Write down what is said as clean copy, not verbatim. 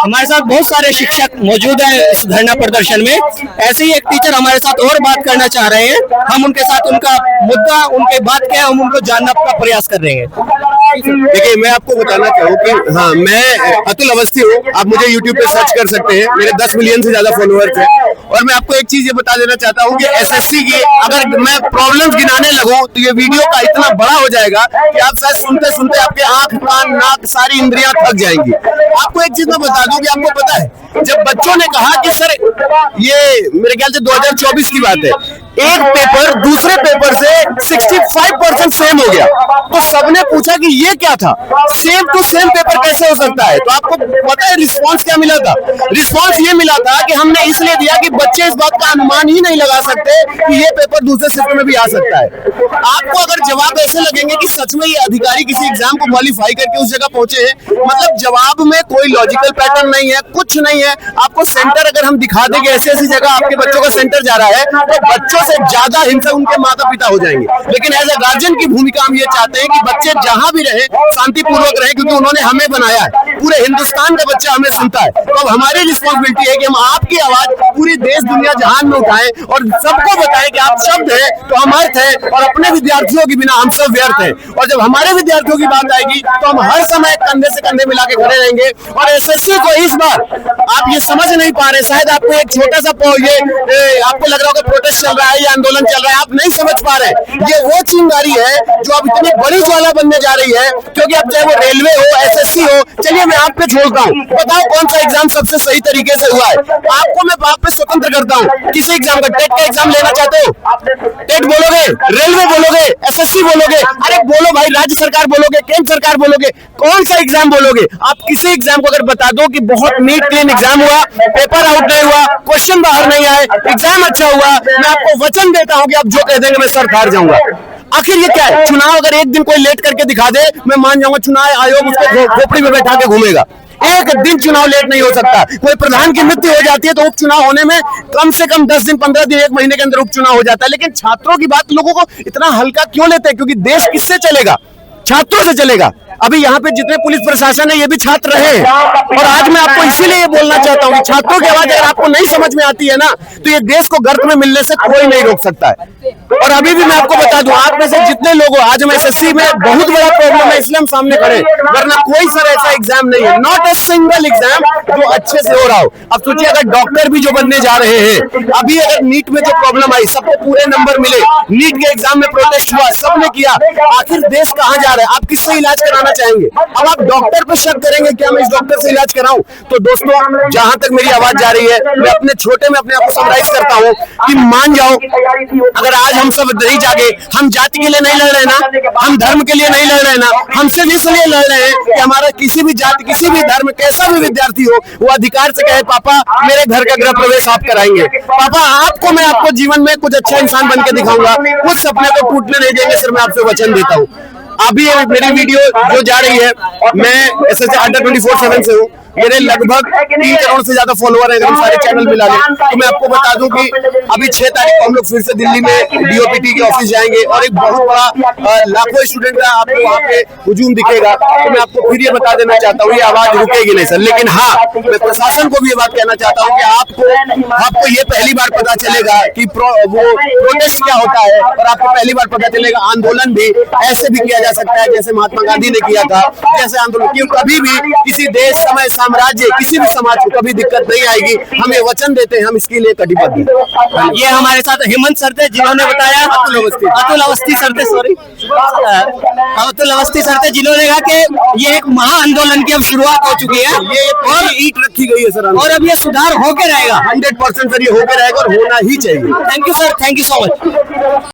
हमारे साथ बहुत सारे शिक्षक मौजूद हैं इस धरना प्रदर्शन में। ऐसे ही एक टीचर हमारे साथ और बात करना चाह रहे हैं। हम उनके साथ उनका मुद्दा, उनके बात क्या है, हम उनको जानने का प्रयास कर रहे हैं। देखिए, मैं आपको बताना चाहूँ कि हाँ, मैं अतुल अवस्थी हूँ। आप मुझे YouTube पे सर्च कर सकते हैं, मेरे 10 मिलियन से ज्यादा फॉलोअर्स हैं। और मैं आपको एक चीज ये बता देना चाहता हूँ कि एसएससी की अगर मैं प्रॉब्लम्स गिनाने लगूं तो ये वीडियो का इतना बड़ा हो जाएगा कि आप शायद सुनते सुनते आपके आंख, कान, नाक, सारी इंद्रियां थक जाएंगी। आपको एक चीज मैं बता दूं कि आपको पता है, जब बच्चों ने कहा कि सर, ये मेरे ख्याल से 2024 की बात है, एक पेपर दूसरे पेपर से 65% सेम हो गया, तो सबने पूछा कि ये क्या था, सेम टू सेम पेपर कैसे हो सकता है। तो आपको पता है रिस्पांस क्या मिला था? रिस्पांस ये मिला था कि हमने इसलिए दिया कि बच्चे इस बात का अनुमान ही नहीं लगा सकते कि ये पेपर दूसरे शिफ्ट में भी आ सकता है। आपको अगर जवाब ऐसे लगेंगे कि सच में ये अधिकारी किसी एग्जाम को क्वालिफाई करके उस जगह पहुंचे हैं, मतलब जवाब में कोई लॉजिकल पैटर्न नहीं है, कुछ नहीं है। आपको सेंटर अगर हम दिखा देंगे ऐसी ऐसी जगह आपके बच्चों का सेंटर जा रहा है, तो बच्चों से ज्यादा हिंसक उनके माता पिता हो जाएंगे। लेकिन एज ए गार्जियन की भूमिका हम ये चाहते हैं कि बच्चे जहां भी रहे शांतिपूर्वक रहे, क्योंकि उन्होंने हमें बनाया है, पूरे हिंदुस्तान का बच्चा हमें सुनता है। तो अब हमारी रिस्पॉन्सिबिलिटी है कि हम आपकी आवाज पूरी देश दुनिया जहान में उठाएं और सबको बताएं कि आप शब्द है तो हम अर्थ है, और अपने विद्यार्थियों के बिना हम सब व्यर्थ हैं। और जब हमारे विद्यार्थियों की बात आएगी तो हम हर समय कंधे से कंधे मिला के खड़े रहेंगे। और एसएससी को इस बार आप ये समझ नहीं पा रहे, शायद आपको एक छोटा सा आपको लग रहा होगा प्रोटेस्ट चल रहा है या आंदोलन चल रहा है, आप नहीं समझ पा रहे। ये वो चिंगारी है जो अब इतनी बड़ी ज्वाला बनने जा रही है, क्योंकि अब चाहे वो रेलवे हो, एसएससी हो, चलिए मैं आप पे छोड़ता हूँ, बताओ कौन सा एग्जाम सबसे सही तरीके से हुआ है। आपको मैं आप पे स्वतंत्र करता हूँ। किसी एग्जाम का, टेट का एग्जाम लेना चाहते हो, टेट बोलोगे, रेलवे बोलोगे, एसएससी बोलोगे, अरे बोलो भाई, राज्य सरकार बोलोगे, केंद्र सरकार बोलोगे, कौन सा एग्जाम बोलोगे। आप किसी एग्जाम को अगर बता दो कि बहुत नीट क्लीन एग्जाम हुआ, पेपर आउट नहीं हुआ, क्वेश्चन बाहर नहीं आए, एग्जाम अच्छा हुआ, मैं आपको वचन देता हूं कि आप जो कह देंगे मैं सर फाड़ जाऊंगा। आखिर ये क्या है? चुनाव अगर एक दिन कोई लेट करके दिखा दे, मैं मान जाऊंगा चुनाव आयोग उसको खोपड़ी में बैठा के घूमेगा। एक दिन चुनाव लेट नहीं हो सकता। कोई प्रधान की मृत्यु हो जाती है तो उपचुनाव होने में कम से कम 10 दिन, 15 दिन, 1 महीने के अंदर उपचुनाव हो जाता है। लेकिन छात्रों की बात लोगों को इतना हल्का क्यों लेते हैं? क्योंकि देश किससे चलेगा? छात्रों से चलेगा। अभी यहाँ पे जितने पुलिस प्रशासन है ये भी छात्र रहे हैं। और आज मैं आपको इसीलिए ये बोलना चाहता हूँ कि छात्रों की आवाज अगर आपको नहीं समझ में आती है ना, तो ये देश को गर्त में मिलने से कोई नहीं रोक सकता है। और अभी भी मैं आपको बता दूं, आप में से जितने लोग हो, आज हम एसएससी में बहुत बड़ा प्रॉब्लम है इसलिए हम सामने खड़े, वरना कोई सर ऐसा एग्जाम नहीं है, नॉट ए सिंगल एग्जाम जो अच्छे से हो रहा हो। अब सोचिए अगर डॉक्टर भी जो बनने जा रहे हैं, अभी अगर नीट में जो प्रॉब्लम आई, सबको पूरे नंबर मिले, नीट के एग्जाम में प्रोटेस्ट हुआ, सबने किया, आखिर देश कहाँ जा रहा है? आप किससे इलाज कराना चाहेंगे? अब आप डॉक्टर पे शक करेंगे क्या मैं इस डॉक्टर से इलाज कराऊं? तो दोस्तों, जहां तक मेरी आवाज जा रही है, मैं अपने छोटे में अपने आप को समराइज करता हूं कि मान जाओ, अगर आज हम सब नहीं जागे, हम जाति के लिए नहीं लड़ रहे ना, हम धर्म के लिए नहीं लड़ रहे ना, हम सिर्फ इसलिए लड़ रहे हैं कि हमारा किसी भी जाति, किसी भी धर्म, कैसा भी विद्यार्थी हो, वो अधिकार से कहे पापा मेरे घर का गृह प्रवेश आप कराएंगे, पापा आपको मैं आपको जीवन में कुछ अच्छा इंसान बन के दिखाऊंगा, उस सपने को टूटने नहीं देंगे सर, मैं आपसे वचन देता हूँ। अभी मेरी वीडियो जो जा रही है, मैं एसएससी अड्डा 24/7 से हूँ, मेरे लगभग 3 करोड़ से ज्यादा फॉलोअर हैं, सारे चैनल मिला लें। तो मैं आपको बता दूं कि अभी 6 तारीख को हम लोग फिर से दिल्ली में डीओपीटी के ऑफिस जाएंगे और एक बहुत बड़ा लाखों स्टूडेंट का आपको वहाँ पे हुजूम दिखेगा। तो मैं आपको फिर ये बता देना चाहता हूँ, ये आवाज रुकेगी नहीं सर। लेकिन हाँ, मैं प्रशासन को भी ये बात कहना चाहता हूँ कि आपको ये पहली बार पता चलेगा कि वो प्रोटेस्ट क्या होता है, और आपको पहली बार पता चलेगा आंदोलन भी ऐसे भी किया जा सकता है जैसे महात्मा गांधी ने किया था, जैसे आंदोलन। क्यों? कभी भी किसी देश, समय, साम्राज्य, किसी भी समाज को कभी दिक्कत नहीं आएगी, हम ये वचन देते हैं, हम इसके लिए कटिबद्ध हैं। ये हमारे साथ हेमंत सर थे जिन्होंने बताया, अतुल अवस्थी सर थे, सॉरी अतुल अवस्थी सर थे, जिन्होंने कहा कि ये एक महाआंदोलन की अब शुरुआत हो चुकी है, ये और ईंट रखी गई है सर, और अब ये सुधार होके रहेगा। 100% सर, ये होके रहेगा और होना ही चाहिए। Thank you sir, thank you so much.